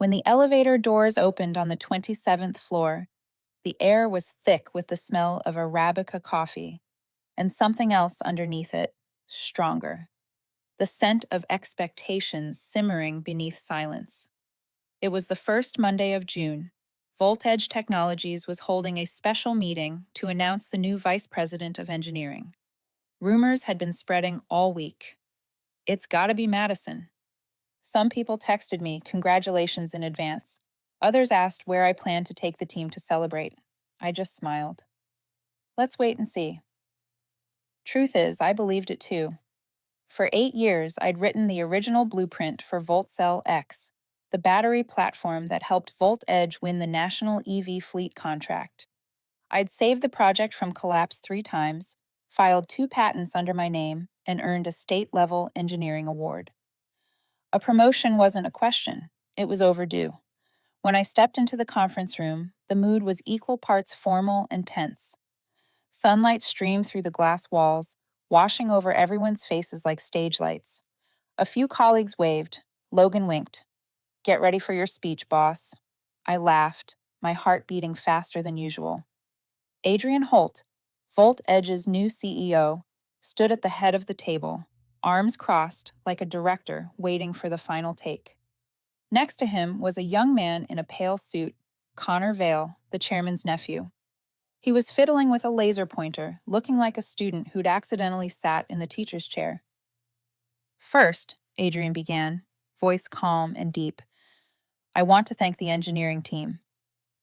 When the elevator doors opened on the 27th floor, the air was thick with the smell of Arabica coffee, and something else underneath it, stronger. The scent of expectations simmering beneath silence. It was the first Monday of June. Voltage Technologies was holding a special meeting to announce the new vice president of engineering. Rumors had been spreading all week. It's gotta be Madison. Some people texted me congratulations in advance. Others asked where I planned to take the team to celebrate. I just smiled. Let's wait and see. Truth is, I believed it too. For 8 years, I'd written the original blueprint for VoltCell X, the battery platform that helped VoltEdge win the national EV fleet contract. I'd saved the project from collapse 3 times, filed 2 patents under my name, and earned a state-level engineering award. A promotion wasn't a question, it was overdue. When I stepped into the conference room, the mood was equal parts formal and tense. Sunlight streamed through the glass walls, washing over everyone's faces like stage lights. A few colleagues waved. Logan winked. "Get ready for your speech, boss." I laughed, my heart beating faster than usual. Adrian Holt, VoltEdge's new CEO, stood at the head of the table, arms crossed like a director waiting for the final take. Next to him was a young man in a pale suit, Connor Vale, the chairman's nephew. He was fiddling with a laser pointer, looking like a student who'd accidentally sat in the teacher's chair. "First," Adrian began, voice calm and deep, "I want to thank the engineering team.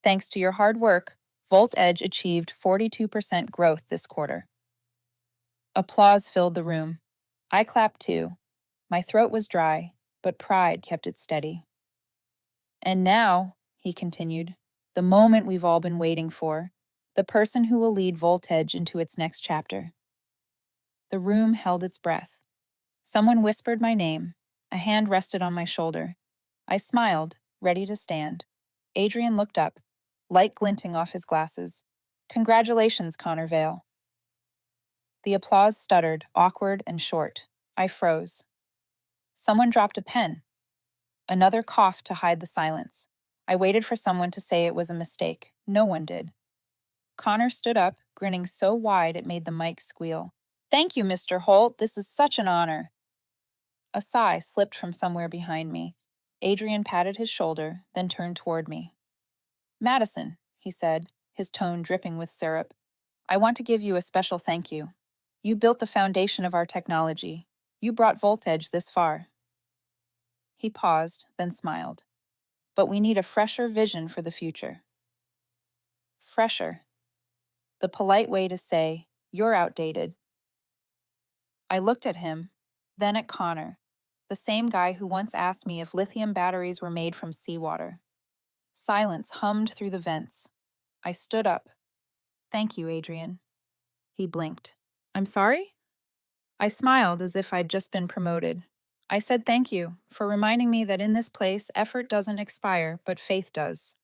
Thanks to your hard work, VoltEdge achieved 42% growth this quarter." Applause filled the room. I clapped too. My throat was dry, but pride kept it steady. "And now," he continued, "the moment we've all been waiting for, the person who will lead VoltEdge into its next chapter." The room held its breath. Someone whispered my name. A hand rested on my shoulder. I smiled, ready to stand. Adrian looked up, light glinting off his glasses. "Congratulations, Connor Vale." The applause stuttered, awkward and short. I froze. Someone dropped a pen. Another coughed to hide the silence. I waited for someone to say it was a mistake. No one did. Connor stood up, grinning so wide it made the mic squeal. "Thank you, Mr. Holt. This is such an honor." A sigh slipped from somewhere behind me. Adrian patted his shoulder, then turned toward me. "Madison," he said, his tone dripping with syrup, "I want to give you a special thank you. You built the foundation of our technology. You brought VoltEdge this far." He paused, then smiled. "But we need a fresher vision for the future." Fresher. The polite way to say, "You're outdated." I looked at him, then at Connor, the same guy who once asked me if lithium batteries were made from seawater. Silence hummed through the vents. I stood up. "Thank you, Adrian." He blinked. "I'm sorry?" I smiled as if I'd just been promoted. I said thank you for reminding me that in this place, effort doesn't expire, but faith does.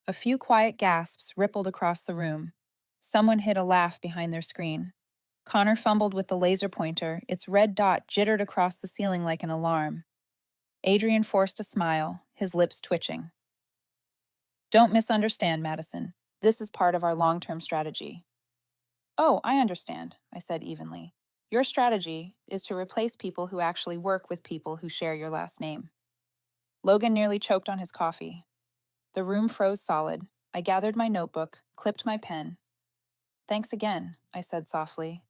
A few quiet gasps rippled across the room. Someone hid a laugh behind their screen. Connor fumbled with the laser pointer, its red dot jittered across the ceiling like an alarm. Adrian forced a smile, his lips twitching. "Don't misunderstand, Madison. This is part of our long-term strategy." "Oh, I understand," I said evenly. "Your strategy is to replace people who actually work with people who share your last name." Logan nearly choked on his coffee. The room froze solid. I gathered my notebook, clipped my pen. "Thanks again," I said softly.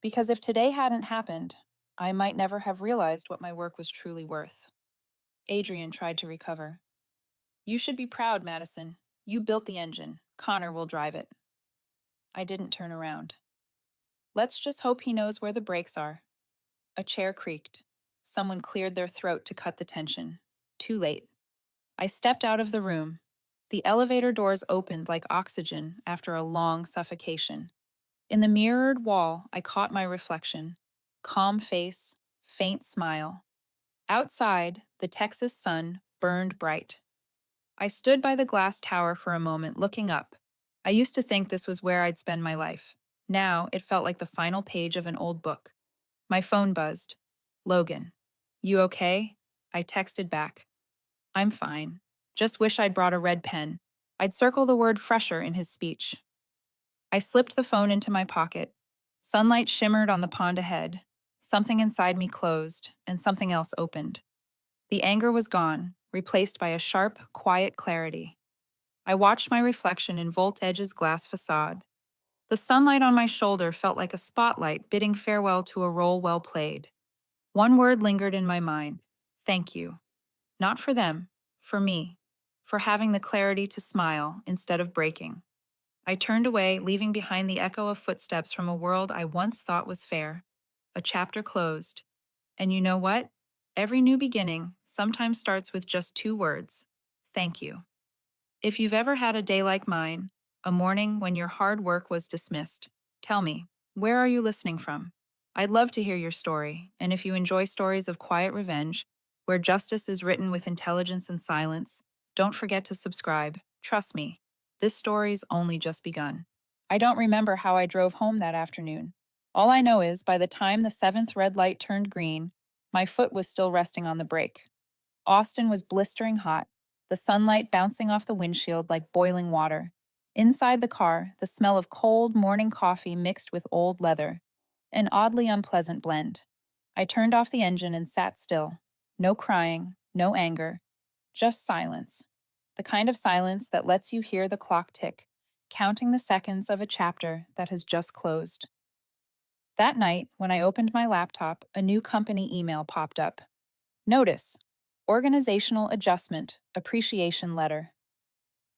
"Because if today hadn't happened, I might never have realized what my work was truly worth." Adrian tried to recover. "You should be proud, Madison. You built the engine. Connor will drive it." I didn't turn around. "Let's just hope he knows where the brakes are." A chair creaked. Someone cleared their throat to cut the tension. Too late. I stepped out of the room. The elevator doors opened like oxygen after a long suffocation. In the mirrored wall, I caught my reflection. Calm face, faint smile. Outside, the Texas sun burned bright. I stood by the glass tower for a moment, looking up. I used to think this was where I'd spend my life. Now, it felt like the final page of an old book. My phone buzzed. "Logan, you okay?" I texted back. I'm fine. Just wish I'd brought a red pen. I'd circle the word fresher in his speech. I slipped the phone into my pocket. Sunlight shimmered on the pond ahead. Something inside me closed, and something else opened. The anger was gone, replaced by a sharp, quiet clarity. I watched my reflection in Volt Edge's glass facade. The sunlight on my shoulder felt like a spotlight bidding farewell to a role well played. One word lingered in my mind: thank you. Not for them, for me, for having the clarity to smile instead of breaking. I turned away, leaving behind the echo of footsteps from a world I once thought was fair. A chapter closed. And you know what? Every new beginning sometimes starts with just two words: thank you. If you've ever had a day like mine, a morning when your hard work was dismissed, tell me, where are you listening from? I'd love to hear your story, and if you enjoy stories of quiet revenge, where justice is written with intelligence and silence, don't forget to subscribe. Trust me, this story's only just begun. I don't remember how I drove home that afternoon. All I know is by the time the seventh red light turned green, my foot was still resting on the brake. Austin was blistering hot, the sunlight bouncing off the windshield like boiling water. Inside the car, the smell of cold morning coffee mixed with old leather, an oddly unpleasant blend. I turned off the engine and sat still. No crying, no anger, just silence. The kind of silence that lets you hear the clock tick, counting the seconds of a chapter that has just closed. That night, when I opened my laptop, a new company email popped up. Notice: Organizational Adjustment Appreciation Letter.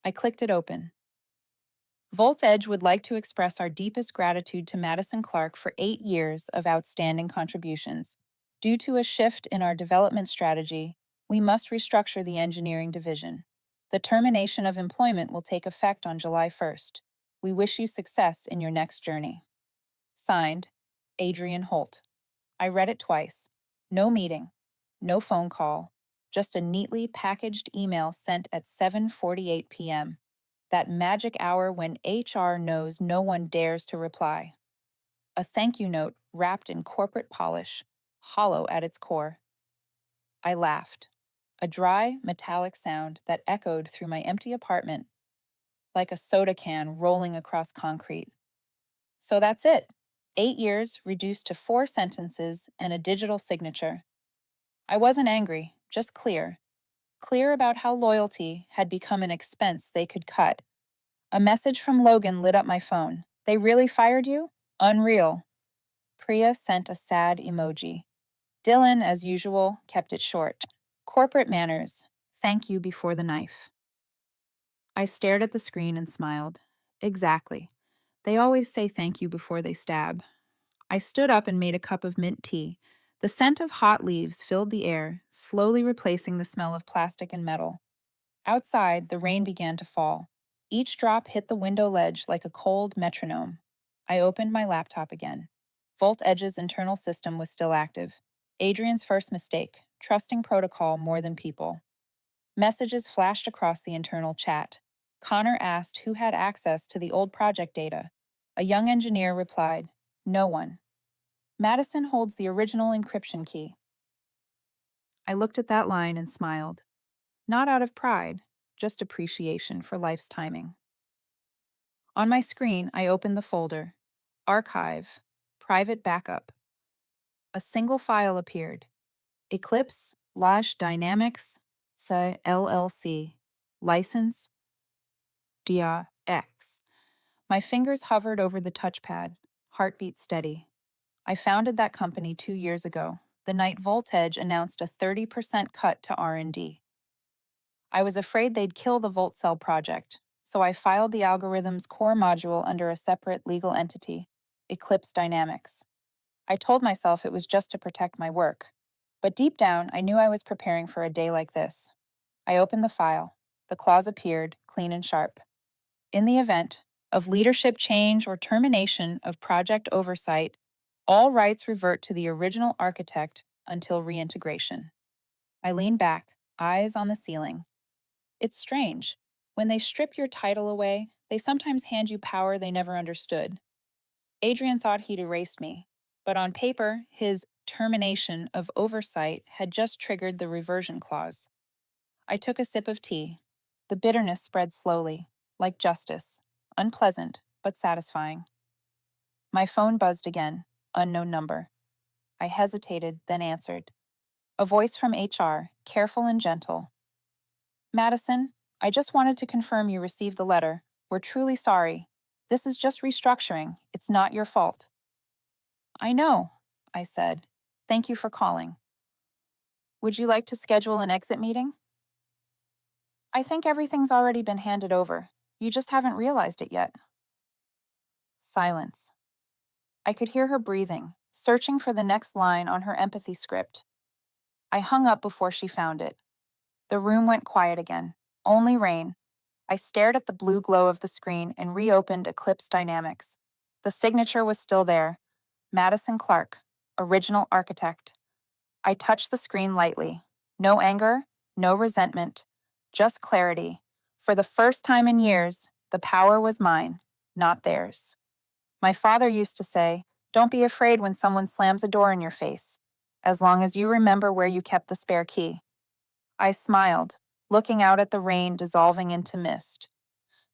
I clicked it open. Volt Edge would like to express our deepest gratitude to Madison Clark for 8 years of outstanding contributions. Due to a shift in our development strategy, we must restructure the engineering division. The termination of employment will take effect on July 1st. We wish you success in your next journey. Signed, Adrian Holt. I read it twice. No meeting, no phone call, just a neatly packaged email sent at 7:48 p.m. That magic hour when HR knows no one dares to reply. A thank you note wrapped in corporate polish, hollow at its core. I laughed. A dry, metallic sound that echoed through my empty apartment, like a soda can rolling across concrete. So that's it. 8 years reduced to 4 sentences and a digital signature. I wasn't angry, just clear. Clear about how loyalty had become an expense they could cut. A message from Logan lit up my phone. They really fired you? Unreal. Priya sent a sad emoji. Dylan, as usual, kept it short. Corporate manners. Thank you before the knife. I stared at the screen and smiled. Exactly. They always say thank you before they stab. I stood up and made a cup of mint tea. The scent of hot leaves filled the air, slowly replacing the smell of plastic and metal. Outside, the rain began to fall. Each drop hit the window ledge like a cold metronome. I opened my laptop again. Volt Edge's internal system was still active. Adrian's first mistake: trusting protocol more than people. Messages flashed across the internal chat. Connor asked who had access to the old project data. A young engineer replied, "No one." Madison holds the original encryption key. I looked at that line and smiled. Not out of pride, just appreciation for life's timing. On my screen, I opened the folder. Archive. Private backup. A single file appeared. Eclipse/Dynamics LLC. License DRX. My fingers hovered over the touchpad, heartbeat steady. I founded that company 2 years ago, the night Volt Edge announced a 30% cut to R&D. I was afraid they'd kill the Volt Cell project, so I filed the algorithm's core module under a separate legal entity, Eclipse Dynamics. I told myself it was just to protect my work, but deep down I knew I was preparing for a day like this. I opened the file. The clause appeared, clean and sharp. In the event of leadership change or termination of project oversight, all rights revert to the original architect until reintegration. I leaned back, eyes on the ceiling. It's strange. When they strip your title away, they sometimes hand you power they never understood. Adrian thought he'd erased me, but on paper, his termination of oversight had just triggered the reversion clause. I took a sip of tea. The bitterness spread slowly, like justice, unpleasant, but satisfying. My phone buzzed again, unknown number. I hesitated, then answered. A voice from HR, careful and gentle. Madison, I just wanted to confirm you received the letter. We're truly sorry. This is just restructuring. It's not your fault. I know, I said. Thank you for calling. Would you like to schedule an exit meeting? I think everything's already been handed over. You just haven't realized it yet. Silence. I could hear her breathing, searching for the next line on her empathy script. I hung up before she found it. The room went quiet again. Only rain. I stared at the blue glow of the screen and reopened Eclipse Dynamics. The signature was still there. Madison Clark, original architect. I touched the screen lightly. No anger, no resentment, just clarity. For the first time in years, the power was mine, not theirs. My father used to say, "Don't be afraid when someone slams a door in your face, as long as you remember where you kept the spare key." I smiled, looking out at the rain dissolving into mist.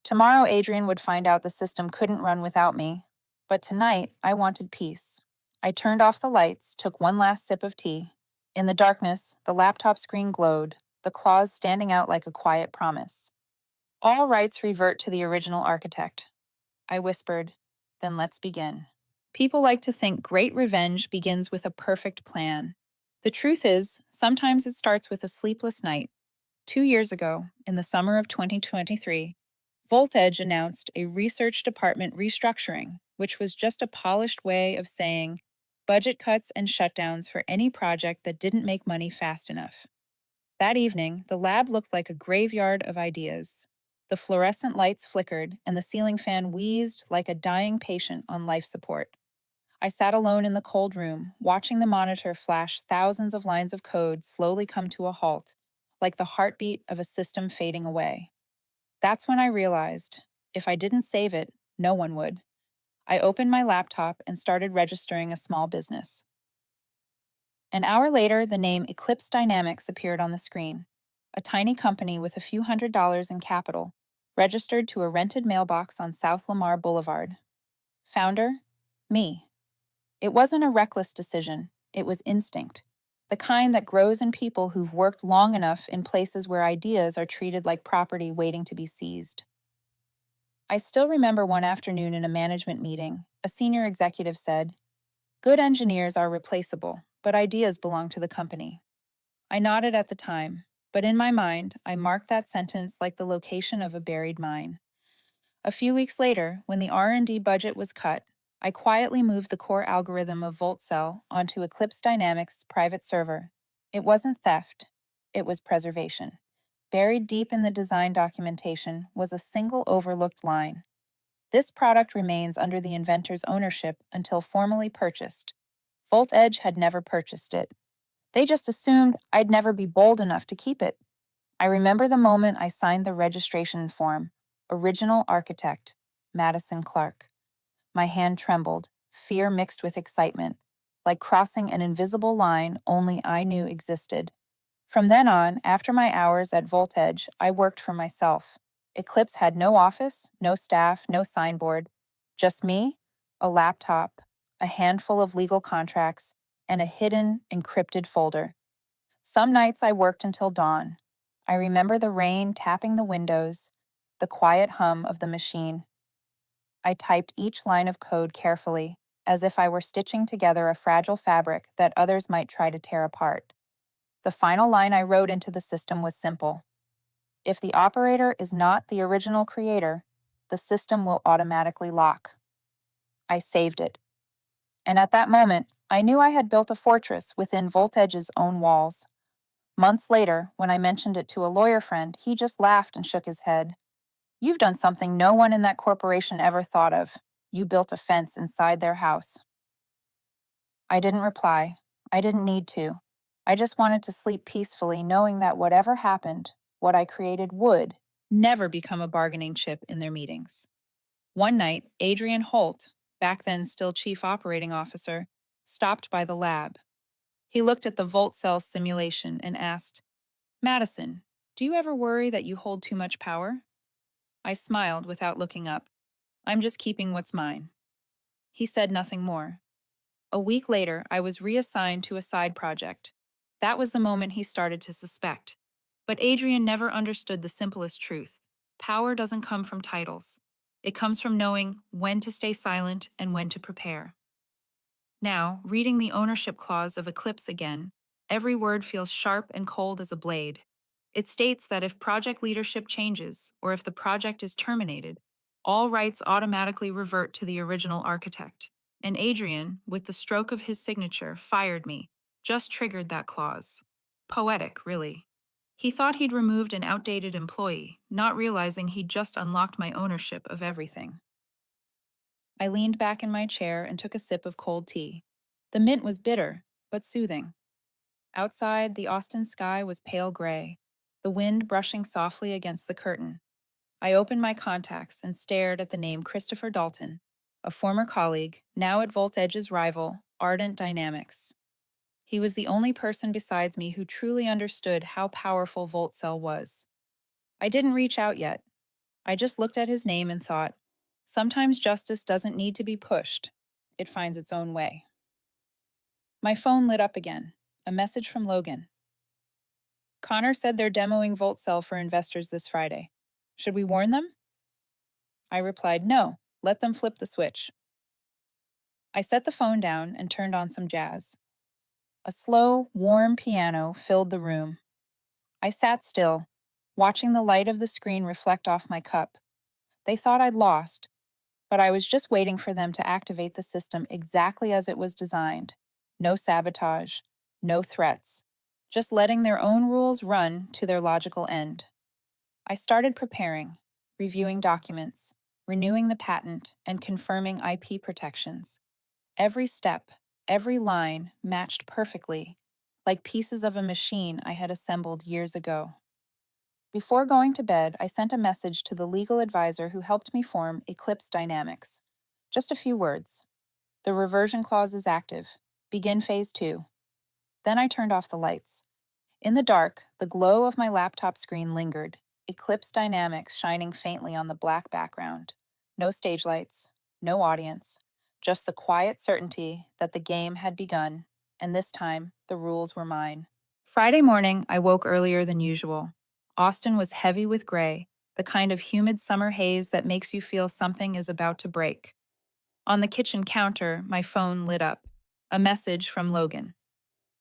Tomorrow Adrian would find out the system couldn't run without me, but tonight I wanted peace. I turned off the lights, took one last sip of tea. In the darkness, the laptop screen glowed, the clause standing out like a quiet promise. All rights revert to the original architect. I whispered, then let's begin. People like to think great revenge begins with a perfect plan. The truth is, sometimes it starts with a sleepless night. 2 years ago, in the summer of 2023, VoltEdge announced a research department restructuring, which was just a polished way of saying budget cuts and shutdowns for any project that didn't make money fast enough. That evening, the lab looked like a graveyard of ideas. The fluorescent lights flickered, and the ceiling fan wheezed like a dying patient on life support. I sat alone in the cold room, watching the monitor flash thousands of lines of code slowly come to a halt, like the heartbeat of a system fading away. That's when I realized, if I didn't save it, no one would. I opened my laptop and started registering a small business. An hour later, the name Eclipse Dynamics appeared on the screen. A tiny company with a few $100s in capital, registered to a rented mailbox on South Lamar Boulevard. Founder? Me. It wasn't a reckless decision, it was instinct. The kind that grows in people who've worked long enough in places where ideas are treated like property waiting to be seized. I still remember one afternoon in a management meeting, a senior executive said, "Good engineers are replaceable, but ideas belong to the company." I nodded at the time, but in my mind, I marked that sentence like the location of a buried mine. A few weeks later, when the R&D budget was cut, I quietly moved the core algorithm of VoltCell onto Eclipse Dynamics' private server. It wasn't theft, it was preservation. Buried deep in the design documentation was a single overlooked line. This product remains under the inventor's ownership until formally purchased. VoltEdge had never purchased it. They just assumed I'd never be bold enough to keep it. I remember the moment I signed the registration form. Original architect, Madison Clark. My hand trembled, fear mixed with excitement, like crossing an invisible line only I knew existed. From then on, after my hours at VoltEdge, I worked for myself. Eclipse had no office, no staff, no signboard. Just me, a laptop, a handful of legal contracts, and a hidden, encrypted folder. Some nights I worked until dawn. I remember the rain tapping the windows, the quiet hum of the machine. I typed each line of code carefully, as if I were stitching together a fragile fabric that others might try to tear apart. The final line I wrote into the system was simple. If the operator is not the original creator, the system will automatically lock. I saved it. And at that moment, I knew I had built a fortress within VoltEdge's own walls. Months later, when I mentioned it to a lawyer friend, he just laughed and shook his head. "You've done something no one in that corporation ever thought of. You built a fence inside their house." I didn't reply. I didn't need to. I just wanted to sleep peacefully, knowing that whatever happened, what I created would never become a bargaining chip in their meetings. One night, Adrian Holt, back then still Chief Operating Officer, stopped by the lab. He looked at the Volt Cell simulation and asked, "Madison, Do you ever worry that you hold too much power? I smiled without looking up. I'm just keeping what's mine. He said nothing more. A week later, I was reassigned to a side project. That was the moment he started to suspect. But Adrian never understood the simplest truth. Power doesn't come from titles. It comes from knowing when to stay silent and when to prepare. Now, reading the ownership clause of Eclipse again, every word feels sharp and cold as a blade. It states that if project leadership changes, or if the project is terminated, all rights automatically revert to the original architect. And Adrian, with the stroke of his signature, fired me, just triggered that clause. Poetic, really. He thought he'd removed an outdated employee, not realizing he'd just unlocked my ownership of everything. I leaned back in my chair and took a sip of cold tea. The mint was bitter, but soothing. Outside, the Austin sky was pale gray, the wind brushing softly against the curtain. I opened my contacts and stared at the name Christopher Dalton, a former colleague, now at VoltEdge's rival, Ardent Dynamics. He was the only person besides me who truly understood how powerful VoltCell was. I didn't reach out yet. I just looked at his name and thought, sometimes justice doesn't need to be pushed. It finds its own way. My phone lit up again. A message from Logan. Connor said they're demoing VoltCell for investors this Friday. Should we warn them? I replied, no, let them flip the switch. I set the phone down and turned on some jazz. A slow, warm piano filled the room. I sat still, watching the light of the screen reflect off my cup. They thought I'd lost, but I was just waiting for them to activate the system exactly as it was designed. No sabotage, no threats, just letting their own rules run to their logical end. I started preparing, reviewing documents, renewing the patent, and confirming IP protections. Every step, every line matched perfectly, like pieces of a machine I had assembled years ago. Before going to bed, I sent a message to the legal advisor who helped me form Eclipse Dynamics. Just a few words. The reversion clause is active. Begin phase 2. Then I turned off the lights. In the dark, the glow of my laptop screen lingered, Eclipse Dynamics shining faintly on the black background. No stage lights, no audience, just the quiet certainty that the game had begun, and this time the rules were mine. Friday morning, I woke earlier than usual. Austin was heavy with gray, the kind of humid summer haze that makes you feel something is about to break. On the kitchen counter, my phone lit up. A message from Logan.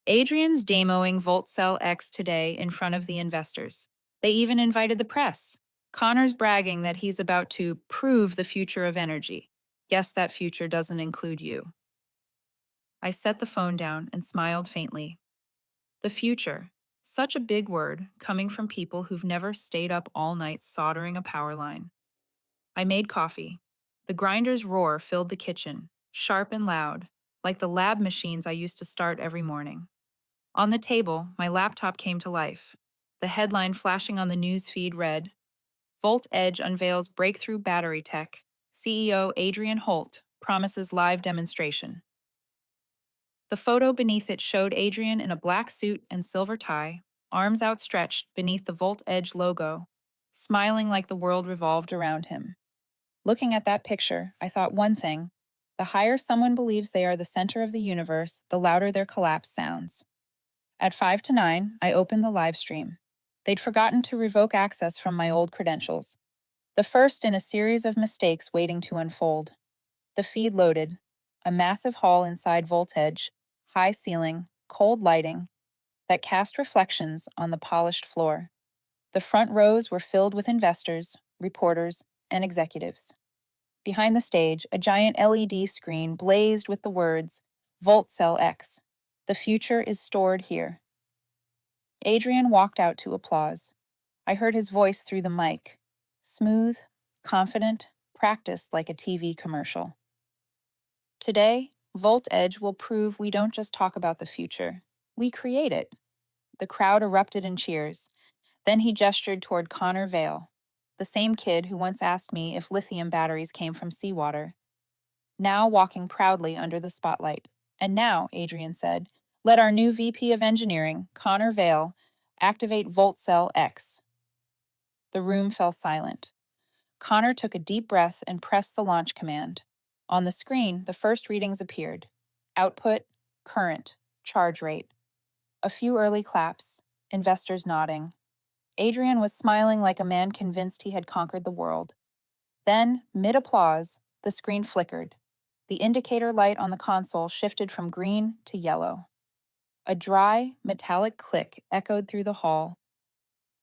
Adrian's demoing VoltCell X today in front of the investors. They even invited the press. Connor's bragging that he's about to prove the future of energy. Guess that future doesn't include you. I set the phone down and smiled faintly. The future. Such a big word, coming from people who've never stayed up all night soldering a power line. I made coffee. The grinder's roar filled the kitchen, sharp and loud, like the lab machines I used to start every morning. On the table, my laptop came to life. The headline flashing on the news feed read, VoltEdge unveils breakthrough battery tech. CEO Adrian Holt promises live demonstration. The photo beneath it showed Adrian in a black suit and silver tie, arms outstretched beneath the VoltEdge logo, smiling like the world revolved around him. Looking at that picture, I thought one thing: the higher someone believes they are the center of the universe, the louder their collapse sounds. At 5 to 9, I opened the live stream. They'd forgotten to revoke access from my old credentials. The first in a series of mistakes waiting to unfold. The feed loaded. A massive hall inside VoltEdge, high ceiling, cold lighting, that cast reflections on the polished floor. The front rows were filled with investors, reporters, and executives. Behind the stage, a giant LED screen blazed with the words, VoltCell X. The future is stored here. Adrian walked out to applause. I heard his voice through the mic. Smooth, confident, practiced like a TV commercial. Today, VoltEdge will prove we don't just talk about the future. We create it. The crowd erupted in cheers. Then he gestured toward Connor Vale, the same kid who once asked me if lithium batteries came from seawater. Now walking proudly under the spotlight. And now, Adrian said, let our new VP of Engineering, Connor Vale, Activate Volt Cell X. The room fell silent. Connor took a deep breath and pressed the launch command. On the screen, the first readings appeared. Output, current, charge rate. A few early claps, investors nodding. Adrian was smiling like a man convinced he had conquered the world. Then, mid-applause, the screen flickered. The indicator light on the console shifted from green to yellow. A dry, metallic click echoed through the hall,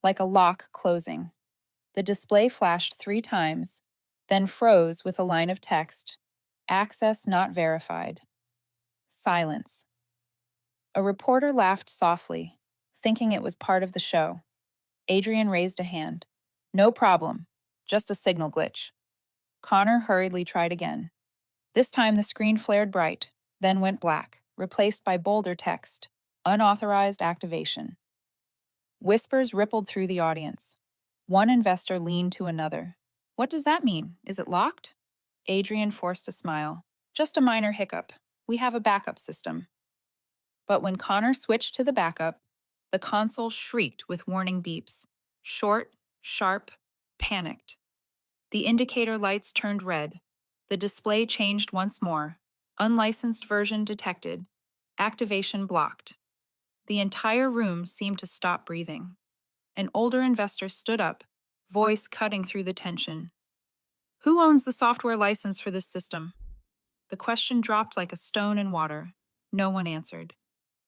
like a lock closing. The display flashed 3 times, then froze with a line of text. Access not verified. Silence. A reporter laughed softly, thinking it was part of the show. Adrian raised a hand. No problem. Just a signal glitch. Connor hurriedly tried again. This time the screen flared bright, then went black, replaced by bolder text. Unauthorized activation. Whispers rippled through the audience. One investor leaned to another. What does that mean? Is it locked? Adrian forced a smile. Just a minor hiccup. We have a backup system. But when Connor switched to the backup, the console shrieked with warning beeps. Short, sharp, panicked. The indicator lights turned red. The display changed once more. Unlicensed version detected. Activation blocked. The entire room seemed to stop breathing. An older investor stood up, voice cutting through the tension. Who owns the software license for this system? The question dropped like a stone in water. No one answered.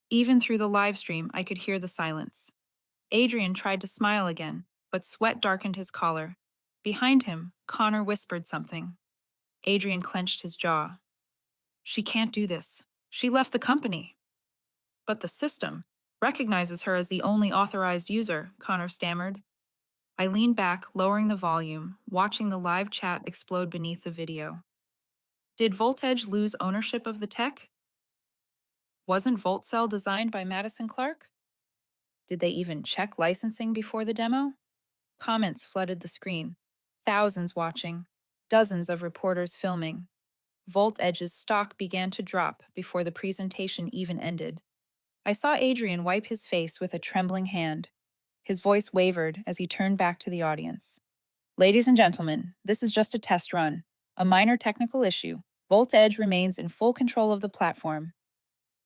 Even through the live stream, I could hear the silence. Adrian tried to smile again, but sweat darkened his collar. Behind him, Connor whispered something. Adrian clenched his jaw. She can't do this. She left the company. But the system recognizes her as the only authorized user, Connor stammered. I leaned back, lowering the volume, watching the live chat explode beneath the video. Did Voltage lose ownership of the tech? Wasn't VoltCell designed by Madison Clark? Did they even check licensing before the demo? Comments flooded the screen. Thousands watching. Dozens of reporters filming. VoltEdge's stock began to drop before the presentation even ended. I saw Adrian wipe his face with a trembling hand. His voice wavered as he turned back to the audience. Ladies and gentlemen, this is just a test run. A minor technical issue. VoltEdge remains in full control of the platform.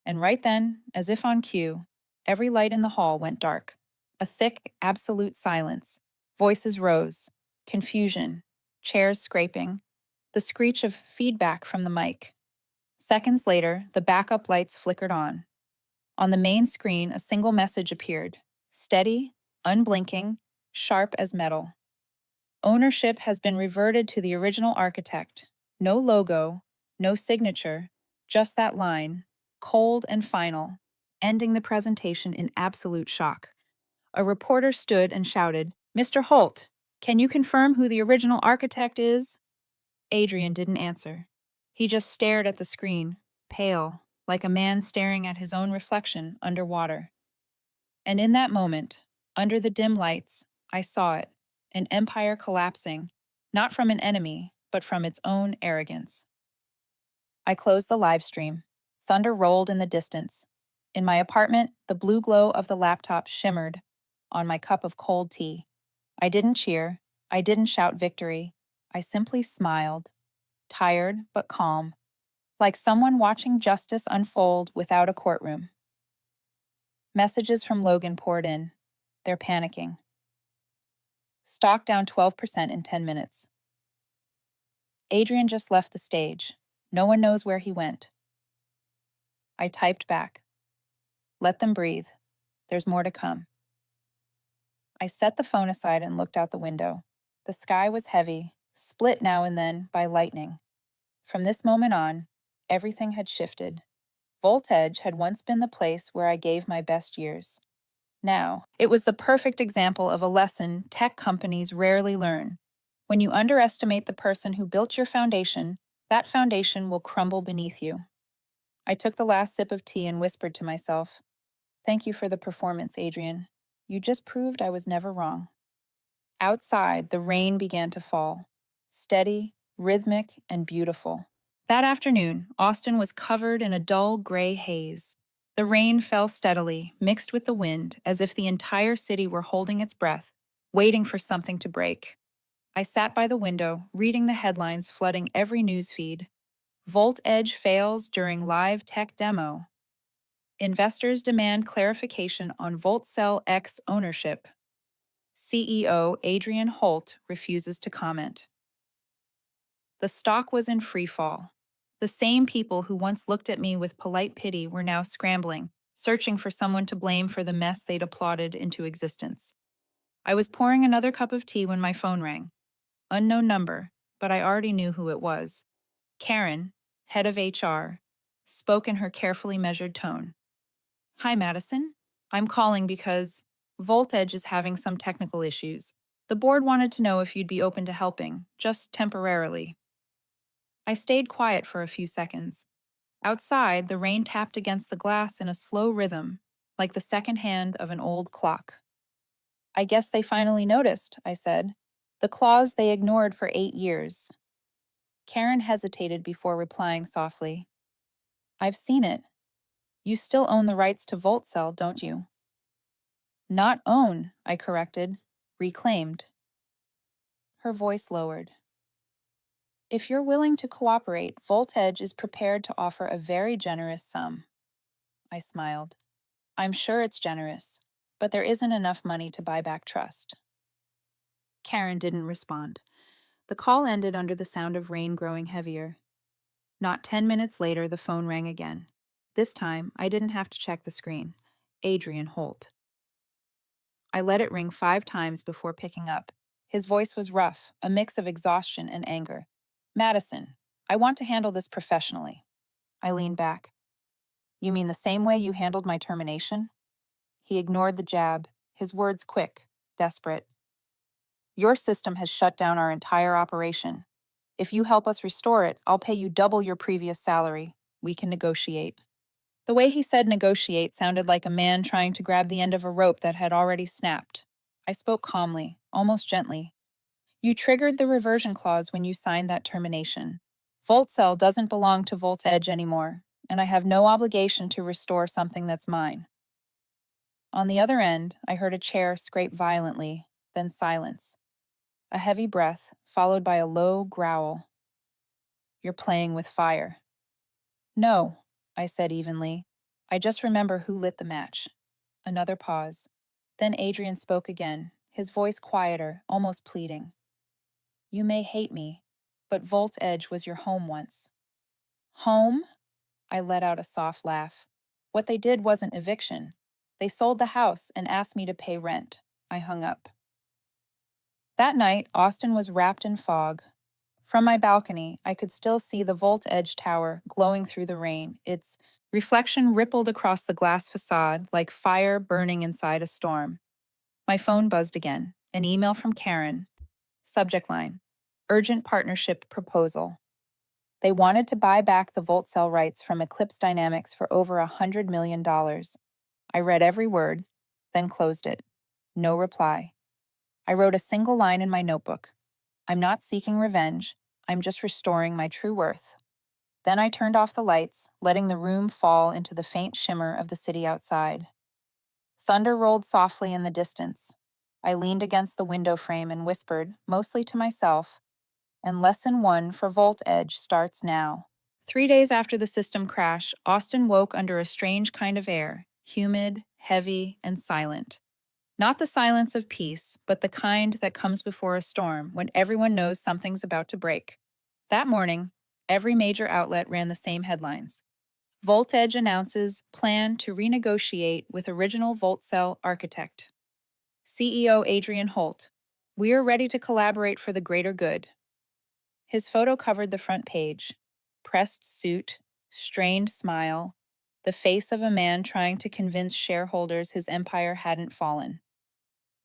And right then, as if on cue, every light in the hall went dark. A thick, absolute silence. Voices rose. Confusion. Chairs scraping. The screech of feedback from the mic. Seconds later, the backup lights flickered on. On the main screen, a single message appeared. Steady, unblinking, sharp as metal. Ownership has been reverted to the original architect. No logo, no signature, just that line, cold and final, ending the presentation in absolute shock. A reporter stood and shouted, Mr. Holt, can you confirm who the original architect is? Adrian didn't answer. He just stared at the screen, pale, like a man staring at his own reflection underwater. And in that moment, under the dim lights, I saw it, an empire collapsing, not from an enemy, but from its own arrogance. I closed the live stream. Thunder rolled in the distance. In my apartment, the blue glow of the laptop shimmered on my cup of cold tea. I didn't cheer. I didn't shout victory. I simply smiled, tired but calm, like someone watching justice unfold without a courtroom. Messages from Logan poured in. They're panicking. Stock down 12% in 10 minutes. Adrian just left the stage. No one knows where he went. I typed back. Let them breathe. There's more to come. I set the phone aside and looked out the window. The sky was heavy, split now and then by lightning. From this moment on, everything had shifted. Voltage had once been the place where I gave my best years. Now, it was the perfect example of a lesson tech companies rarely learn. When you underestimate the person who built your foundation, that foundation will crumble beneath you. I took the last sip of tea and whispered to myself, Thank you for the performance, Adrian. You just proved I was never wrong. Outside, the rain began to fall. Steady, rhythmic, and beautiful. That afternoon, Austin was covered in a dull gray haze. The rain fell steadily, mixed with the wind, as if the entire city were holding its breath, waiting for something to break. I sat by the window, reading the headlines flooding every newsfeed. Volt Edge fails during live tech demo. Investors demand clarification on Volt Cell X ownership. CEO Adrian Holt refuses to comment. The stock was in free fall. The same people who once looked at me with polite pity were now scrambling, searching for someone to blame for the mess they'd applauded into existence. I was pouring another cup of tea when my phone rang. Unknown number, but I already knew who it was. Karen, head of HR, spoke in her carefully measured tone. Hi, Madison. I'm calling because Voltage is having some technical issues. The board wanted to know if you'd be open to helping, just temporarily. I stayed quiet for a few seconds. Outside, the rain tapped against the glass in a slow rhythm, like the second hand of an old clock. I guess they finally noticed, I said. The clause they ignored for 8 years. Karen hesitated before replying softly. I've seen it. You still own the rights to VoltCell, don't you? Not own, I corrected. Reclaimed. Her voice lowered. If you're willing to cooperate, Voltage is prepared to offer a very generous sum. I smiled. I'm sure it's generous, but there isn't enough money to buy back trust. Karen didn't respond. The call ended under the sound of rain growing heavier. Not 10 minutes later, the phone rang again. This time, I didn't have to check the screen. Adrian Holt. I let it ring 5 times before picking up. His voice was rough, a mix of exhaustion and anger. Madison, I want to handle this professionally. I leaned back. You mean the same way you handled my termination? He ignored the jab, his words quick, desperate. Your system has shut down our entire operation. If you help us restore it, I'll pay you double your previous salary. We can negotiate. The way he said negotiate sounded like a man trying to grab the end of a rope that had already snapped. I spoke calmly, almost gently. You triggered the reversion clause when you signed that termination. VoltCell doesn't belong to Volt Edge anymore, and I have no obligation to restore something that's mine. On the other end, I heard a chair scrape violently, then silence. A heavy breath, followed by a low growl. You're playing with fire. No, I said evenly. I just remember who lit the match. Another pause. Then Adrian spoke again, his voice quieter, almost pleading. You may hate me, but Volt Edge was your home once. Home? I let out a soft laugh. What they did wasn't eviction. They sold the house and asked me to pay rent. I hung up. That night, Austin was wrapped in fog. From my balcony, I could still see the Volt Edge tower glowing through the rain. Its reflection rippled across the glass facade like fire burning inside a storm. My phone buzzed again. An email from Karen. Subject line: Urgent partnership proposal. They wanted to buy back the Volt Cell rights from Eclipse Dynamics for over $100 million. I read every word, then closed it. No reply. I wrote a single line in my notebook. I'm not seeking revenge. I'm just restoring my true worth. Then I turned off the lights, letting the room fall into the faint shimmer of the city outside. Thunder rolled softly in the distance. I leaned against the window frame and whispered, mostly to myself, and Lesson 1 for Volt Edge starts now. 3 days after the system crash, Austin woke under a strange kind of air, humid, heavy, and silent. Not the silence of peace, but the kind that comes before a storm when everyone knows something's about to break. That morning, every major outlet ran the same headlines. Volt Edge announces plan to renegotiate with original VoltCell architect. CEO Adrian Holt. We are ready to collaborate for the greater good. His photo covered the front page. Pressed suit, strained smile, the face of a man trying to convince shareholders his empire hadn't fallen.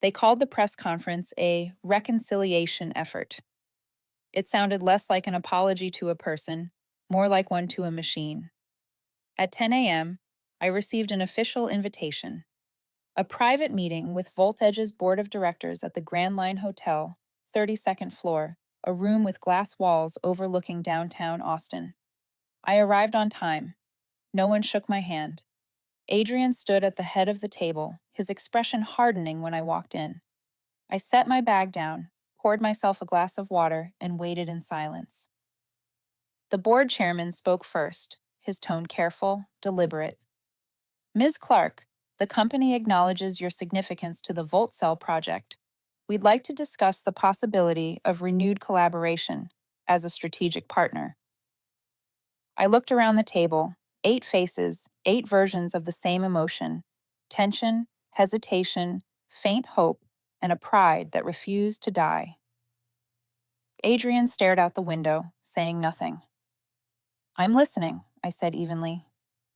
They called the press conference a reconciliation effort. It sounded less like an apology to a person, more like one to a machine. At 10 a.m., I received an official invitation. A private meeting with Volt Edge's board of directors at the Grand Line Hotel, 32nd floor, a room with glass walls overlooking downtown Austin. I arrived on time. No one shook my hand. Adrian stood at the head of the table, his expression hardening when I walked in. I set my bag down, poured myself a glass of water, and waited in silence. The board chairman spoke first, his tone careful, deliberate. Ms. Clark, the company acknowledges your significance to the Volt Cell project. We'd like to discuss the possibility of renewed collaboration as a strategic partner. I looked around the table, 8 faces, 8 versions of the same emotion: tension, hesitation, faint hope, and a pride that refused to die. Adrian stared out the window, saying nothing. I'm listening, I said evenly.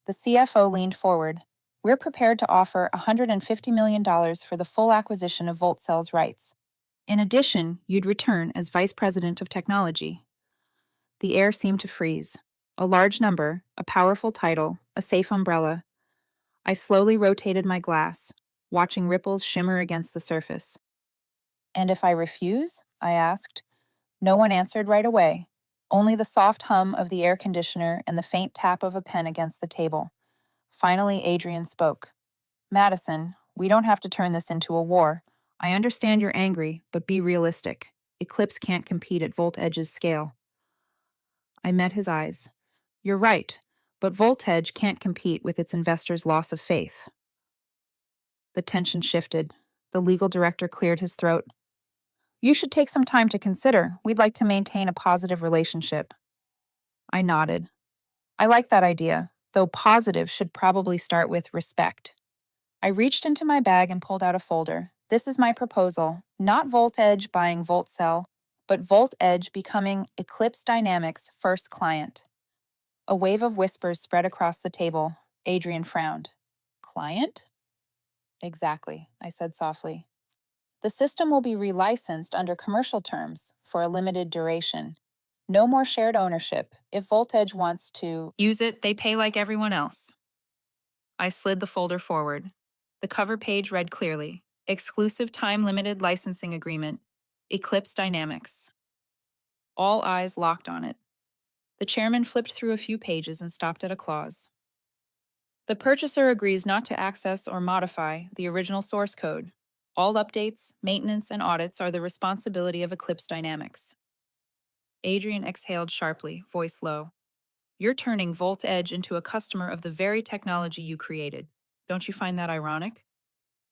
The CFO leaned forward. We're prepared to offer $150 million for the full acquisition of VoltCell's rights. In addition, you'd return as Vice President of Technology. The air seemed to freeze. A large number, a powerful title, a safe umbrella. I slowly rotated my glass, watching ripples shimmer against the surface. And if I refuse? I asked. No one answered right away, only the soft hum of the air conditioner and the faint tap of a pen against the table. Finally, Adrian spoke. Madison, we don't have to turn this into a war. I understand you're angry, but be realistic. Eclipse can't compete at Volt Edge's scale. I met his eyes. You're right, but Volt Edge can't compete with its investors' loss of faith. The tension shifted. The legal director cleared his throat. You should take some time to consider. We'd like to maintain a positive relationship. I nodded. I like that idea, though positive should probably start with respect. I reached into my bag and pulled out a folder. This is my proposal, not Volt Edge buying VoltCell, but Volt Edge becoming Eclipse Dynamics' first client. A wave of whispers spread across the table. Adrian frowned. Client? Exactly, I said softly. The system will be relicensed under commercial terms for a limited duration. No more shared ownership. If Volt Edge wants to use it, they pay like everyone else. I slid the folder forward. The cover page read clearly, Exclusive Time-Limited Licensing Agreement, Eclipse Dynamics. All eyes locked on it. The chairman flipped through a few pages and stopped at a clause. The purchaser agrees not to access or modify the original source code. All updates, maintenance, and audits are the responsibility of Eclipse Dynamics. Adrian exhaled sharply, voice low. You're turning Volt Edge into a customer of the very technology you created. Don't you find that ironic?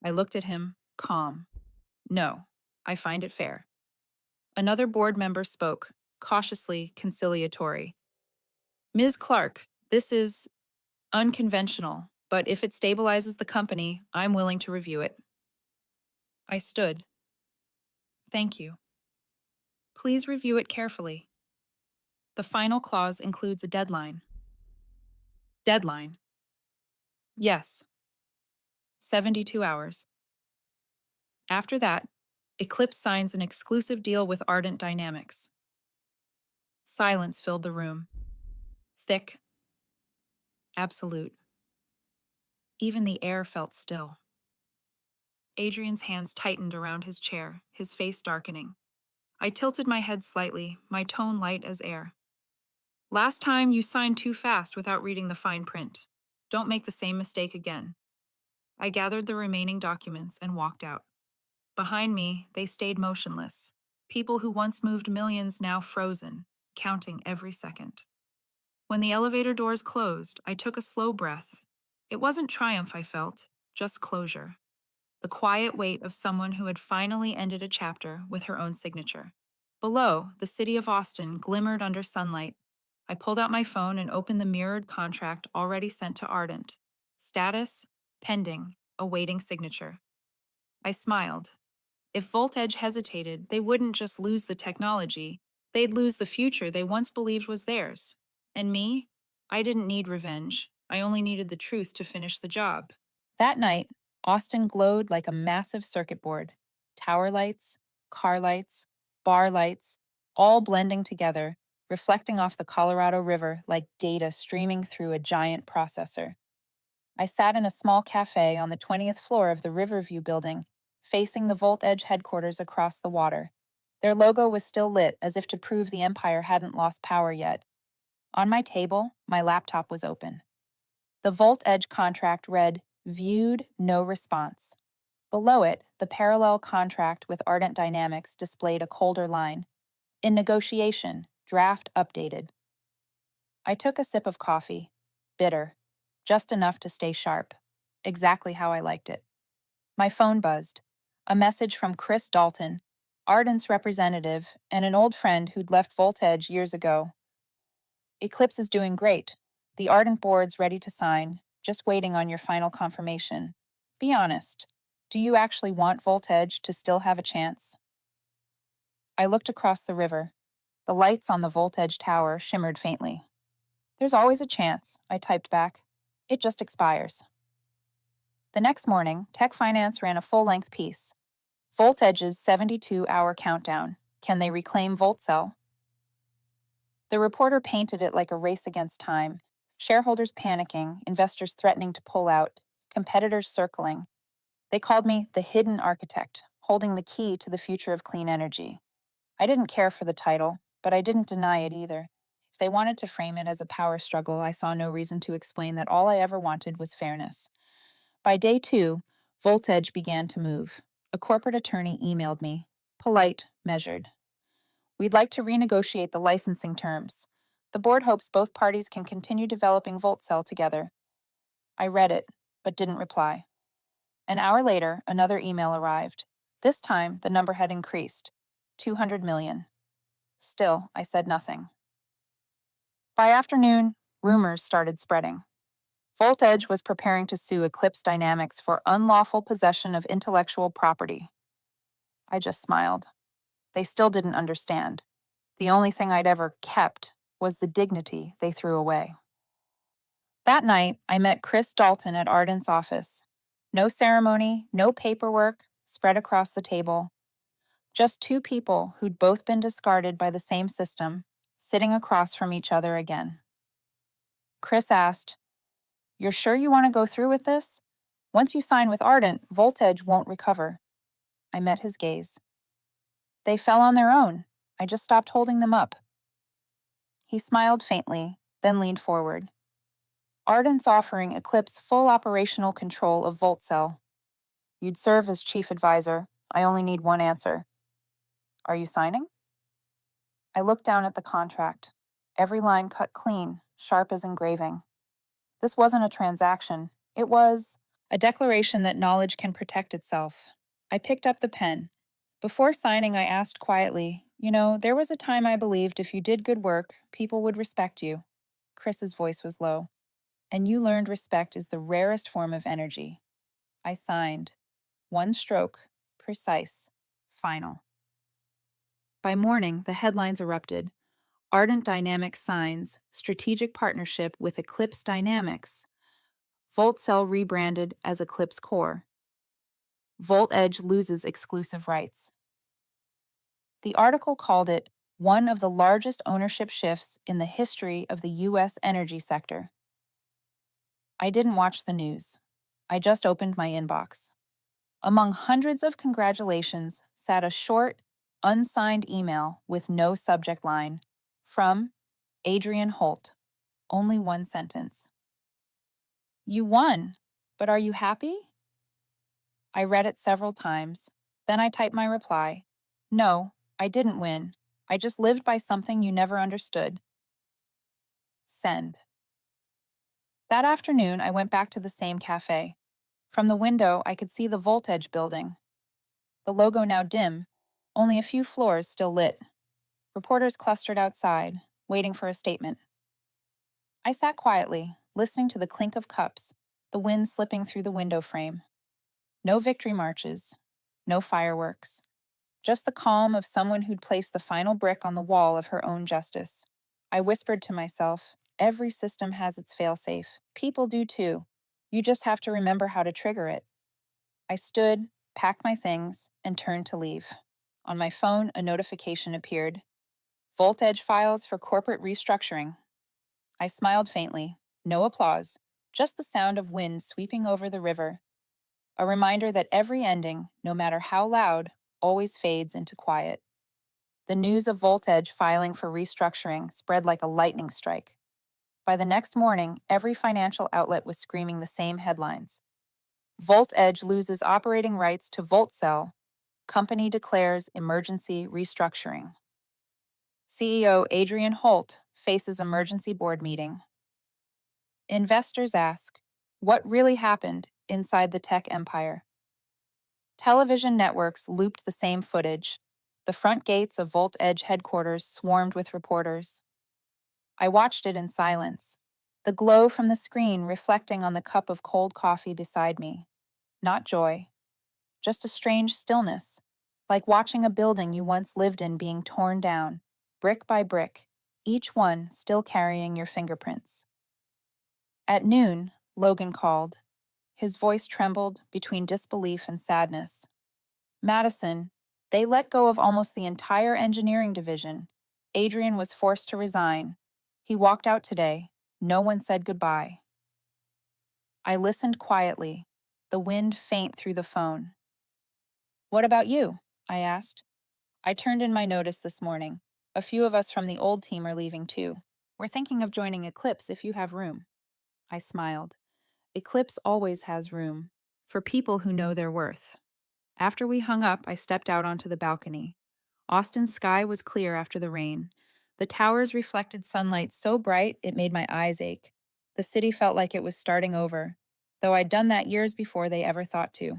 I looked at him, calm. No, I find it fair. Another board member spoke, cautiously conciliatory. Ms. Clark, this is unconventional, but if it stabilizes the company, I'm willing to review it. I stood. Thank you. Please review it carefully. The final clause includes a deadline. Deadline? Yes. 72 hours. After that, Eclipse signs an exclusive deal with Ardent Dynamics. Silence filled the room. Thick. Absolute. Even the air felt still. Adrian's hands tightened around his chair, his face darkening. I tilted my head slightly, my tone light as air. Last time you signed too fast without reading the fine print. Don't make the same mistake again. I gathered the remaining documents and walked out. Behind me, they stayed motionless. People who once moved millions now frozen, counting every second. When the elevator doors closed, I took a slow breath. It wasn't triumph I felt, just closure. The quiet weight of someone who had finally ended a chapter with her own signature. Below, the city of Austin glimmered under sunlight. I pulled out my phone and opened the mirrored contract already sent to Ardent. Status: pending, awaiting signature. I smiled. If Volt Edge hesitated, they wouldn't just lose the technology, they'd lose the future they once believed was theirs. And me? I didn't need revenge. I only needed the truth to finish the job. That night, Austin glowed like a massive circuit board. Tower lights, car lights, bar lights, all blending together, reflecting off the Colorado River like data streaming through a giant processor. I sat in a small cafe on the 20th floor of the Riverview building, facing the Volt Edge headquarters across the water. Their logo was still lit, as if to prove the empire hadn't lost power yet. On my table, my laptop was open. The Volt Edge contract read, "Viewed, no response." Below it, the parallel contract with Ardent Dynamics displayed a colder line. In negotiation, draft updated. I took a sip of coffee. Bitter. Just enough to stay sharp. Exactly how I liked it. My phone buzzed. A message from Chris Dalton, Ardent's representative, and an old friend who'd left Voltage years ago. "Eclipse is doing great. The Ardent board's ready to sign, just waiting on your final confirmation. Be honest. Do you actually want Voltage to still have a chance?" I looked across the river. The lights on the Voltage tower shimmered faintly. "There's always a chance," I typed back. "It just expires." The next morning, Tech Finance ran a full-length piece. Voltage's 72-hour countdown. Can they reclaim VoltCell? The reporter painted it like a race against time. Shareholders panicking, investors threatening to pull out, competitors circling. They called me the hidden architect, holding the key to the future of clean energy. I didn't care for the title, but I didn't deny it either. If they wanted to frame it as a power struggle, I saw no reason to explain that all I ever wanted was fairness. By day 2, Voltage began to move. A corporate attorney emailed me. Polite, measured. "We'd like to renegotiate the licensing terms. The board hopes both parties can continue developing VoltCell together." I read it, but didn't reply. An hour later, another email arrived. This time, the number had increased. 200 million. Still, I said nothing. By afternoon, rumors started spreading. Voltage was preparing to sue Eclipse Dynamics for unlawful possession of intellectual property. I just smiled. They still didn't understand. The only thing I'd ever kept was the dignity they threw away. That night, I met Chris Dalton at Ardent's office. No ceremony, no paperwork, spread across the table. Just two people who'd both been discarded by the same system, sitting across from each other again. Chris asked, "You're sure you want to go through with this? Once you sign with Ardent, Voltage won't recover." I met his gaze. "They fell on their own. I just stopped holding them up." He smiled faintly, then leaned forward. "Ardent's offering Eclipse full operational control of VoltCell. You'd serve as chief advisor. I only need one answer. Are you signing?" I looked down at the contract. Every line cut clean, sharp as engraving. This wasn't a transaction. It was a declaration that knowledge can protect itself. I picked up the pen. Before signing, I asked quietly, "There was a time I believed if you did good work, people would respect you." Chris's voice was low. "And you learned respect is the rarest form of energy." I signed. One stroke, precise, final. By morning, the headlines erupted. Ardent Dynamics signs strategic partnership with Eclipse Dynamics. VoltCell rebranded as Eclipse Core. VoltEdge loses exclusive rights. The article called it one of the largest ownership shifts in the history of the U.S. energy sector. I didn't watch the news. I just opened my inbox. Among hundreds of congratulations sat a short, unsigned email with no subject line from Adrian Holt. Only one sentence. "You won, but are you happy?" I read it several times. Then I typed my reply. "No, I didn't win. I just lived by something you never understood." Send. That afternoon, I went back to the same cafe. From the window, I could see the Voltage building. The logo now dim, only a few floors still lit. Reporters clustered outside, waiting for a statement. I sat quietly, listening to the clink of cups, the wind slipping through the window frame. No victory marches, no fireworks, just the calm of someone who'd placed the final brick on the wall of her own justice. I whispered to myself, every system has its failsafe. People do too. You just have to remember how to trigger it. I stood, packed my things, and turned to leave. On my phone, a notification appeared. Voltage files for corporate restructuring. I smiled faintly. No applause, just the sound of wind sweeping over the river. A reminder that every ending, no matter how loud, always fades into quiet. The news of Voltage filing for restructuring spread like a lightning strike. By the next morning, every financial outlet was screaming the same headlines. Volt Edge loses operating rights to VoltCell. Company declares emergency restructuring. CEO Adrian Holt faces emergency board meeting. Investors ask, what really happened inside the tech empire? Television networks looped the same footage. The front gates of Volt Edge headquarters swarmed with reporters. I watched it in silence, the glow from the screen reflecting on the cup of cold coffee beside me. Not joy, just a strange stillness, like watching a building you once lived in being torn down, brick by brick, each one still carrying your fingerprints. At noon, Logan called. His voice trembled between disbelief and sadness. Madison, they let go of almost the entire engineering division. Adrian was forced to resign. He walked out today. No one said goodbye. I listened quietly, the wind faint through the phone. What about you? I asked. I turned in my notice this morning. A few of us from the old team are leaving too. We're thinking of joining Eclipse if you have room. I smiled. Eclipse always has room, for people who know their worth. After we hung up, I stepped out onto the balcony. Austin's sky was clear after the rain. The towers reflected sunlight so bright it made my eyes ache. The city felt like it was starting over, though I'd done that years before they ever thought to.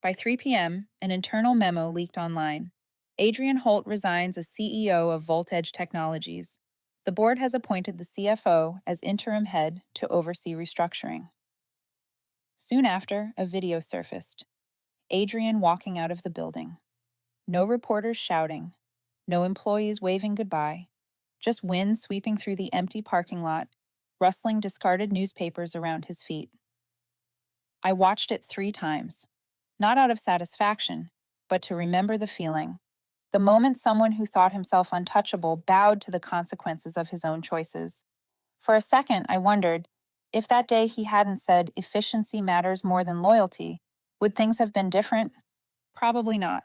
By 3 p.m., an internal memo leaked online. Adrian Holt resigns as CEO of Volt Edge Technologies. The board has appointed the CFO as interim head to oversee restructuring. Soon after, a video surfaced. Adrian walking out of the building. No reporters shouting. No employees waving goodbye. Just wind sweeping through the empty parking lot, rustling discarded newspapers around his feet. I watched it 3 times. Not out of satisfaction, but to remember the feeling. The moment someone who thought himself untouchable bowed to the consequences of his own choices. For a second, I wondered, if that day he hadn't said efficiency matters more than loyalty, would things have been different? Probably not.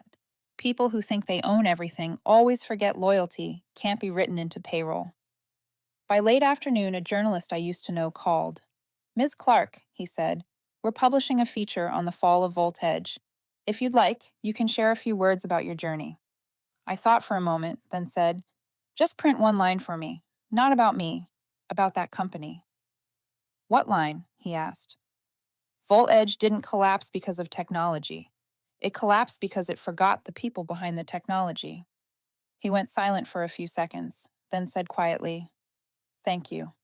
People who think they own everything always forget loyalty can't be written into payroll. By late afternoon, a journalist I used to know called. Ms. Clark, he said, we're publishing a feature on the fall of Volt Edge. If you'd like, you can share a few words about your journey. I thought for a moment, then said, just print one line for me. Not about me, about that company. What line? He asked. Volt Edge didn't collapse because of technology. It collapsed because it forgot the people behind the technology. He went silent for a few seconds, then said quietly, thank you.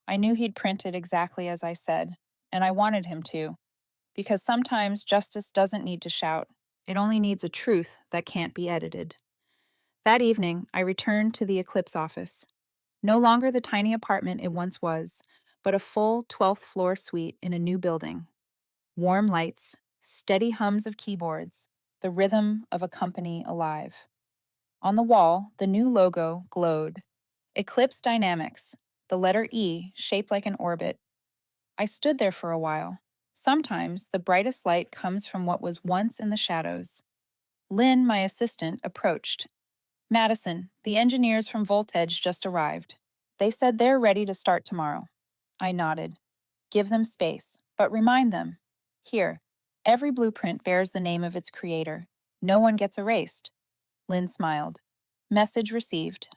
I knew he'd print it exactly as I said, and I wanted him to, because sometimes justice doesn't need to shout. It only needs a truth that can't be edited. That evening, I returned to the Eclipse office. No longer the tiny apartment it once was, but a full 12th floor suite in a new building. Warm lights, steady hums of keyboards, the rhythm of a company alive. On the wall, the new logo glowed. Eclipse Dynamics, the letter E shaped like an orbit. I stood there for a while. Sometimes the brightest light comes from what was once in the shadows. Lynn, my assistant, approached. Madison, the engineers from Volt Edge just arrived. They said they're ready to start tomorrow. I nodded. Give them space, but remind them. Here, every blueprint bears the name of its creator. No one gets erased. Lynn smiled. Message received.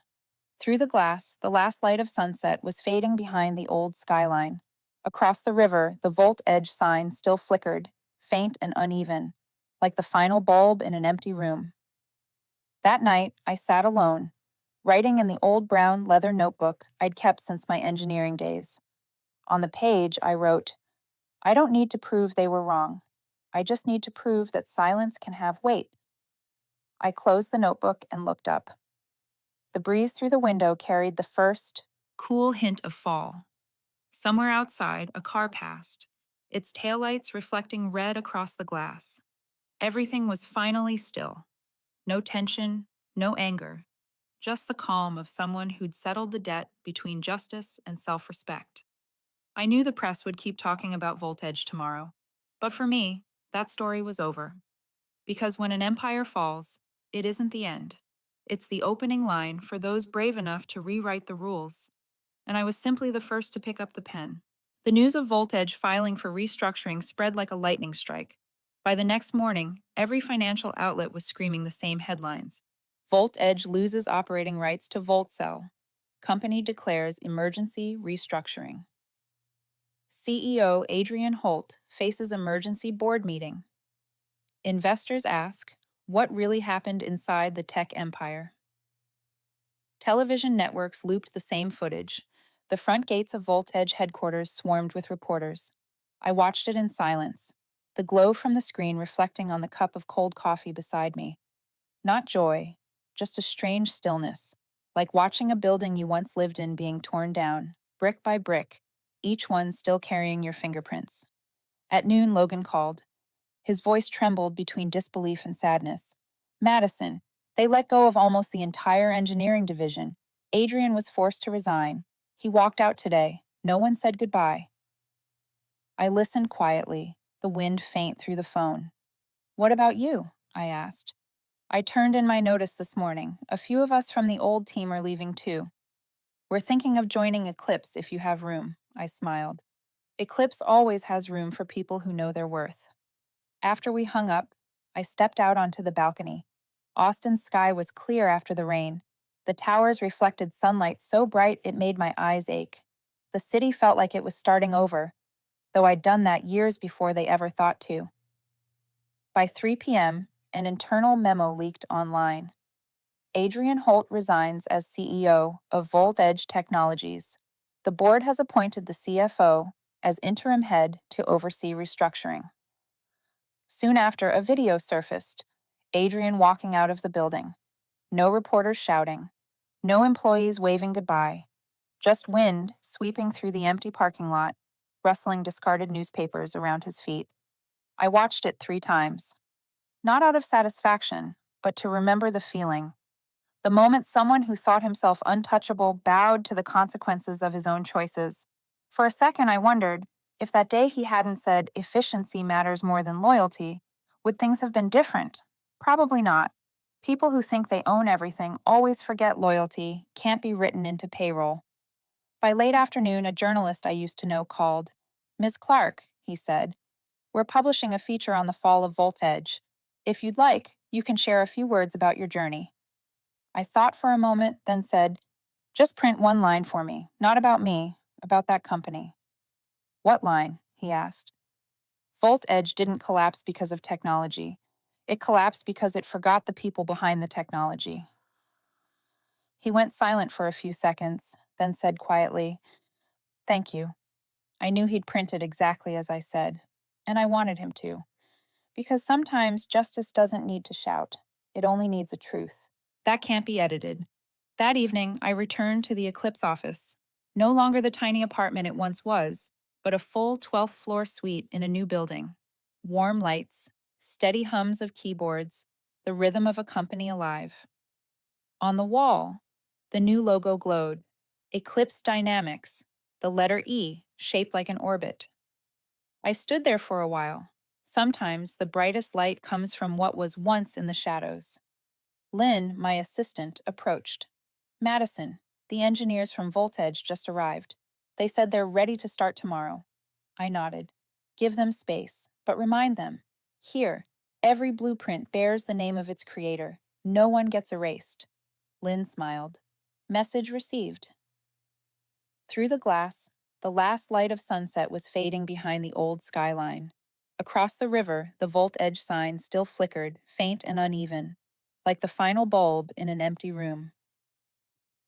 Through the glass, the last light of sunset was fading behind the old skyline. Across the river, the Volt Edge sign still flickered, faint and uneven, like the final bulb in an empty room. That night, I sat alone, writing in the old brown leather notebook I'd kept since my engineering days. On the page, I wrote, I don't need to prove they were wrong. I just need to prove that silence can have weight. I closed the notebook and looked up. The breeze through the window carried the first, cool hint of fall. Somewhere outside, a car passed, its taillights reflecting red across the glass. Everything was finally still. No tension, no anger, just the calm of someone who'd settled the debt between justice and self-respect. I knew the press would keep talking about Volt Edge tomorrow, but for me, that story was over. Because when an empire falls, it isn't the end. It's the opening line for those brave enough to rewrite the rules. and I was simply the first to pick up the pen. The news of Voltage filing for restructuring spread like a lightning strike. By the next morning, every financial outlet was screaming the same headlines. Voltage loses operating rights to Voltcell. Company declares emergency restructuring. CEO Adrian Holt faces emergency board meeting. Investors ask, what really happened inside the tech empire? Television networks looped the same footage. The front gates of Voltage headquarters swarmed with reporters. I watched it in silence, the glow from the screen reflecting on the cup of cold coffee beside me. Not joy, just a strange stillness, like watching a building you once lived in being torn down, brick by brick, each one still carrying your fingerprints. At noon, Logan called. His voice trembled between disbelief and sadness. Madison, they let go of almost the entire engineering division. Adrian was forced to resign. He walked out today. No one said goodbye. I listened quietly, the wind faint through the phone. What about you? I asked. I turned in my notice this morning. A few of us from the old team are leaving too. We're thinking of joining Eclipse if you have room, I smiled. Eclipse always has room for people who know their worth. After we hung up, I stepped out onto the balcony. Austin's sky was clear after the rain. The towers reflected sunlight so bright it made my eyes ache. The city felt like it was starting over, though I'd done that years before they ever thought to. By 3 p.m., an internal memo leaked online. Adrian Holt resigns as CEO of Voltage Technologies. The board has appointed the CFO as interim head to oversee restructuring. Soon after, a video surfaced. Adrian walking out of the building. No reporters shouting. No employees waving goodbye. Just wind sweeping through the empty parking lot, rustling discarded newspapers around his feet. I watched it 3 times. Not out of satisfaction, but to remember the feeling. The moment someone who thought himself untouchable bowed to the consequences of his own choices. For a second, I wondered, if that day he hadn't said efficiency matters more than loyalty, would things have been different? Probably not. People who think they own everything always forget loyalty can't be written into payroll. By late afternoon, a journalist I used to know called. Ms. Clark, he said, we're publishing a feature on the fall of Voltage. If you'd like, you can share a few words about your journey. I thought for a moment, then said, just print one line for me, not about me, about that company. What line? He asked. Voltage didn't collapse because of technology. It collapsed because it forgot the people behind the technology. He went silent for a few seconds, then said quietly, thank you. I knew he'd print it exactly as I said, and I wanted him to. Because sometimes justice doesn't need to shout. It only needs a truth. That can't be edited. That evening, I returned to the Eclipse office. No longer the tiny apartment it once was, but a full 12th floor suite in a new building. Warm lights, steady hums of keyboards, the rhythm of a company alive. On the wall, the new logo glowed. Eclipse Dynamics, the letter E shaped like an orbit. I stood there for a while. Sometimes the brightest light comes from what was once in the shadows. Lynn, my assistant, approached. Madison, the engineers from Voltage just arrived. They said they're ready to start tomorrow. I nodded. Give them space, but remind them. Here, every blueprint bears the name of its creator. No one gets erased. Lynn smiled. Message received. Through the glass, the last light of sunset was fading behind the old skyline. Across the river, the Voltage sign still flickered, faint and uneven, like the final bulb in an empty room.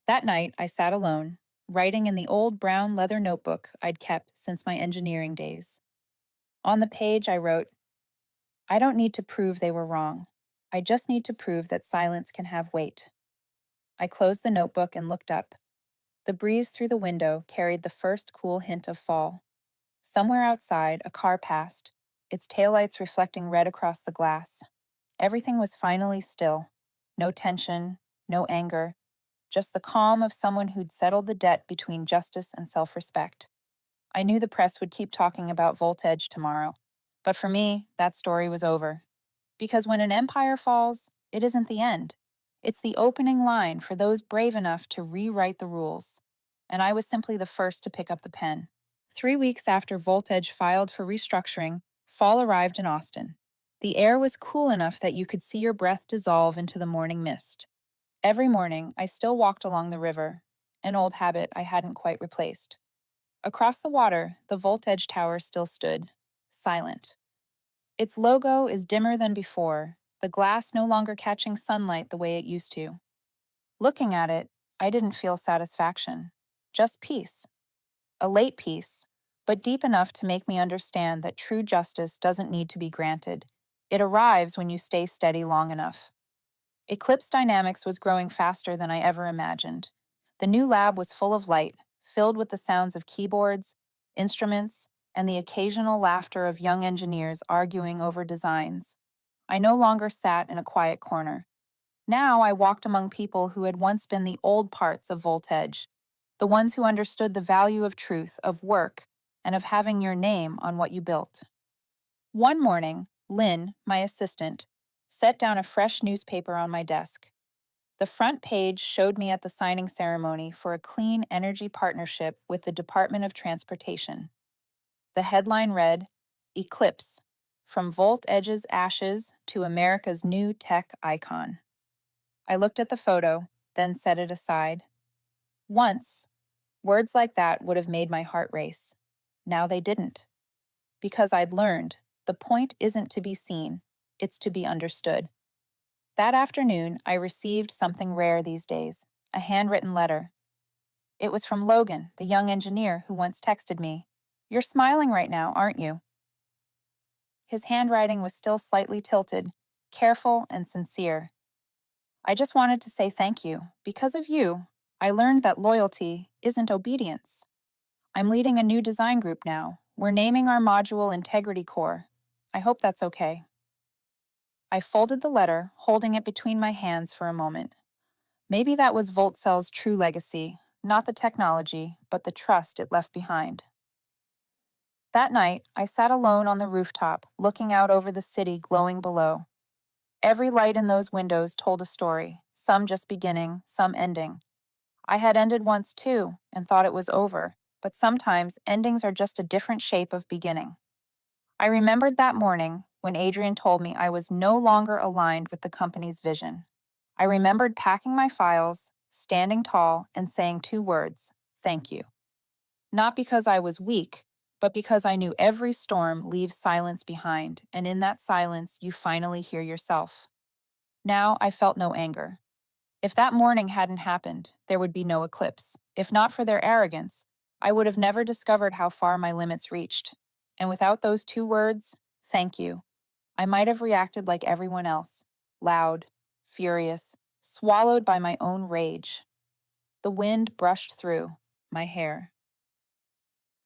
That night, I sat alone, writing in the old brown leather notebook I'd kept since my engineering days. On the page, I wrote, I don't need to prove they were wrong. I just need to prove that silence can have weight. I closed the notebook and looked up. The breeze through the window carried the first cool hint of fall. Somewhere outside, a car passed, its taillights reflecting red across the glass. Everything was finally still. No tension, no anger, just the calm of someone who'd settled the debt between justice and self-respect. I knew the press would keep talking about Voltage tomorrow, but for me, that story was over. Because when an empire falls, it isn't the end. It's the opening line for those brave enough to rewrite the rules. and I was simply the first to pick up the pen. 3 weeks after Voltage filed for restructuring, fall arrived in Austin. The air was cool enough that you could see your breath dissolve into the morning mist. Every morning, I still walked along the river, an old habit I hadn't quite replaced. Across the water, the Voltage Tower still stood, silent. Its logo is dimmer than before, the glass no longer catching sunlight the way it used to. Looking at it, I didn't feel satisfaction, just peace. A late peace, but deep enough to make me understand that true justice doesn't need to be granted. It arrives when you stay steady long enough. Eclipse Dynamics was growing faster than I ever imagined. The new lab was full of light, filled with the sounds of keyboards, instruments, and the occasional laughter of young engineers arguing over designs. I no longer sat in a quiet corner. Now I walked among people who had once been the old parts of Voltage, the ones who understood the value of truth, of work, and of having your name on what you built. One morning, Lynn, my assistant, set down a fresh newspaper on my desk. The front page showed me at the signing ceremony for a clean energy partnership with the Department of Transportation. The headline read, "Eclipse, from Volt Edge's ashes to America's new tech icon." I looked at the photo, then set it aside. Once, words like that would have made my heart race. Now they didn't. Because I'd learned, the point isn't to be seen, it's to be understood. That afternoon, I received something rare these days, a handwritten letter. It was from Logan, the young engineer who once texted me, "You're smiling right now, aren't you?" His handwriting was still slightly tilted, careful and sincere. I just wanted to say thank you. Because of you, I learned that loyalty isn't obedience. I'm leading a new design group now. We're naming our module Integrity Core. I hope that's okay. I folded the letter, holding it between my hands for a moment. Maybe that was VoltCell's true legacy, not the technology, but the trust it left behind. That night, I sat alone on the rooftop, looking out over the city glowing below. Every light in those windows told a story, some just beginning, some ending. I had ended once too, and thought it was over, but sometimes endings are just a different shape of beginning. I remembered that morning when Adrian told me I was no longer aligned with the company's vision. I remembered packing my files, standing tall, and saying 2 words, "Thank you." Not because I was weak, but because I knew every storm leaves silence behind, and in that silence you finally hear yourself. Now I felt no anger. If that morning hadn't happened, there would be no eclipse. If not for their arrogance, I would have never discovered how far my limits reached. And without those 2 words, "thank you," I might have reacted like everyone else, loud, furious, swallowed by my own rage. The wind brushed through my hair.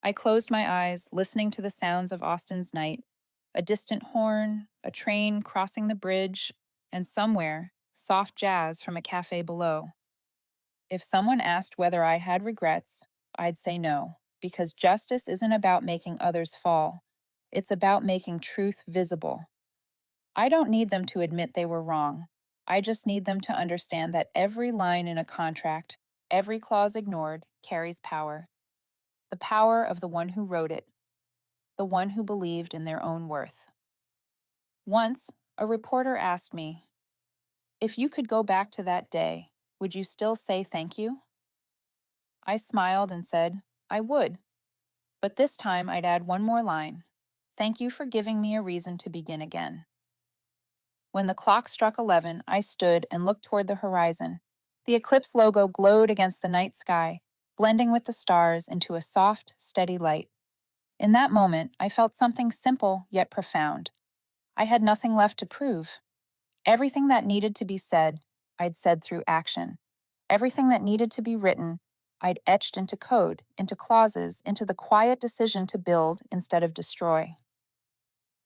I closed my eyes, listening to the sounds of Austin's night, a distant horn, a train crossing the bridge, and somewhere, soft jazz from a cafe below. If someone asked whether I had regrets, I'd say no, because justice isn't about making others fall. It's about making truth visible. I don't need them to admit they were wrong. I just need them to understand that every line in a contract, every clause ignored, carries power. The power of the one who wrote it, the one who believed in their own worth. Once, a reporter asked me, "If you could go back to that day, would you still say thank you?" I smiled and said, "I would. But this time I'd add one more line. Thank you for giving me a reason to begin again." When the clock struck 11, I stood and looked toward the horizon. The eclipse logo glowed against the night sky, blending with the stars into a soft, steady light. In that moment, I felt something simple yet profound. I had nothing left to prove. Everything that needed to be said, I'd said through action. Everything that needed to be written, I'd etched into code, into clauses, into the quiet decision to build instead of destroy.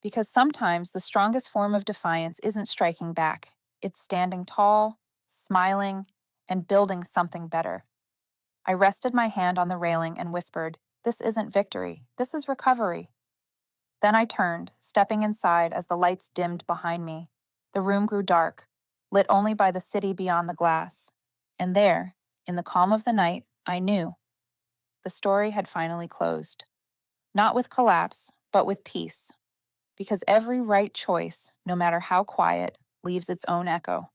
Because sometimes the strongest form of defiance isn't striking back. It's standing tall, smiling, and building something better. I rested my hand on the railing and whispered, "This isn't victory. This is recovery." Then I turned, stepping inside as the lights dimmed behind me. The room grew dark, lit only by the city beyond the glass. And there, in the calm of the night, I knew the story had finally closed. Not with collapse, but with peace. Because every right choice, no matter how quiet, leaves its own echo.